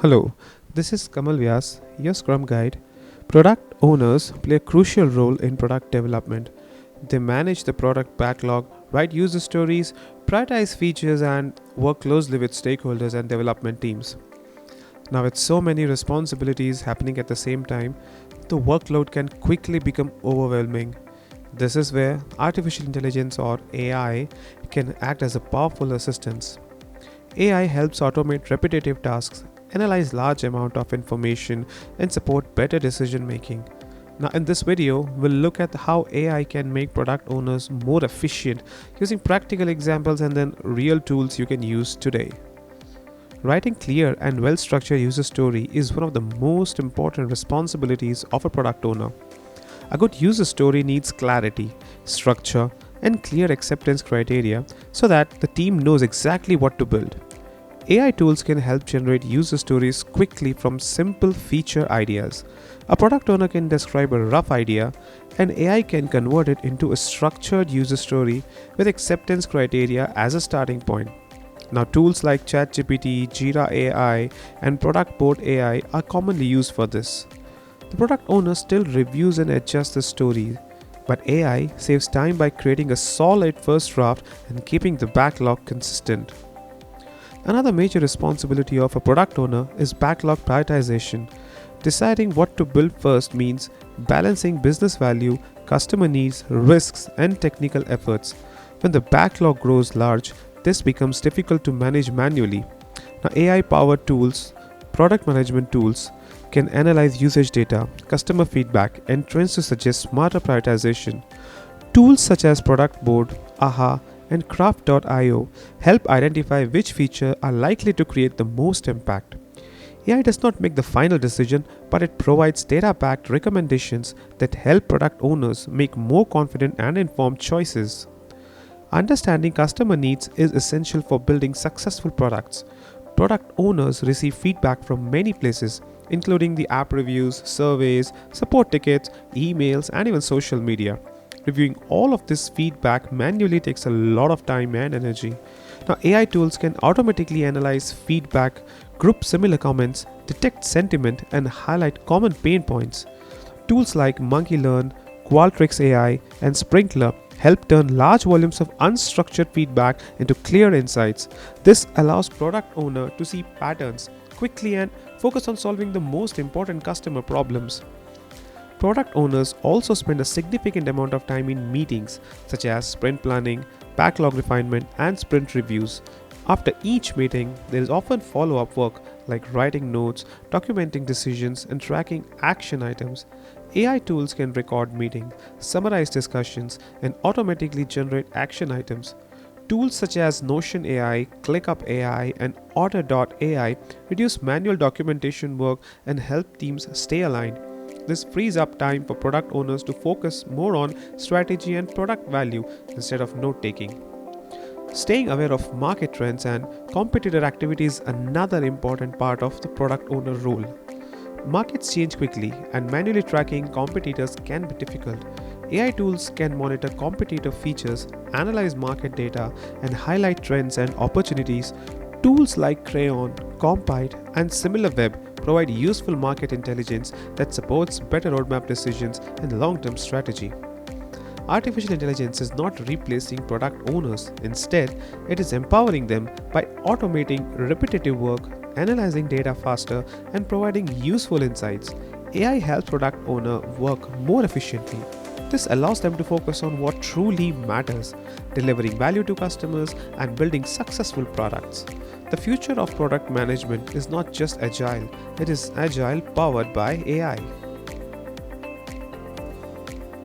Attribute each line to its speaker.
Speaker 1: Hello, this is Kamal Vyas, your Scrum guide. Product owners play a crucial role in product development. They manage the product backlog, write user stories, prioritize features, and work closely with stakeholders and development teams. Now, with so many responsibilities happening at the same time, the workload can quickly become overwhelming. This is where artificial intelligence or AI can act as a powerful assistance. AI helps automate repetitive tasks, analyze large amount of information, and support better decision making. Now in this video, we'll look at how AI can make product owners more efficient using practical examples and then real tools you can use today. Writing clear and well-structured user story is one of the most important responsibilities of a product owner. A good user story needs clarity, structure, and clear acceptance criteria so that the team knows exactly what to build. AI tools can help generate user stories quickly from simple feature ideas. A product owner can describe a rough idea, and AI can convert it into a structured user story with acceptance criteria as a starting point. Now, tools like ChatGPT, Jira AI, and Productboard AI are commonly used for this. The product owner still reviews and adjusts the story, but AI saves time by creating a solid first draft and keeping the backlog consistent. Another major responsibility of a product owner is backlog prioritization. Deciding what to build first means balancing business value, customer needs, risks, and technical efforts. When the backlog grows large, this becomes difficult to manage manually. Now, AI-powered tools, product management tools, can analyze usage data, customer feedback, and trends to suggest smarter prioritization. Tools such as Productboard, AHA, and Craft.io help identify which features are likely to create the most impact. AI does not make the final decision, but it provides data-backed recommendations that help product owners make more confident and informed choices. Understanding customer needs is essential for building successful products. Product owners receive feedback from many places, including the app reviews, surveys, support tickets, emails, and even social media. Reviewing all of this feedback manually takes a lot of time and energy. Now, AI tools can automatically analyze feedback, group similar comments, detect sentiment, and highlight common pain points. Tools like MonkeyLearn, Qualtrics AI, and Sprinkler help turn large volumes of unstructured feedback into clear insights. This allows product owner to see patterns quickly and focus on solving the most important customer problems. Product owners also spend a significant amount of time in meetings such as sprint planning, backlog refinement, and sprint reviews. After each meeting, there is often follow-up work like writing notes, documenting decisions, and tracking action items. AI tools can record meetings, summarize discussions, and automatically generate action items. Tools such as Notion AI, ClickUp AI, and Order.ai reduce manual documentation work and help teams stay aligned. This frees up time for product owners to focus more on strategy and product value instead of note taking. Staying aware of market trends and competitor activity is another important part of the product owner role. Markets change quickly, and manually tracking competitors can be difficult. AI tools can monitor competitor features, analyze market data, and highlight trends and opportunities. Tools like Crayon, Compite, and SimilarWeb provide useful market intelligence that supports better roadmap decisions and long-term strategy. Artificial intelligence is not replacing product owners. Instead, it is empowering them by automating repetitive work, analyzing data faster, and providing useful insights. AI helps product owner work more efficiently. This allows them to focus on what truly matters, delivering value to customers and building successful products. The future of product management is not just agile, it is agile powered by AI.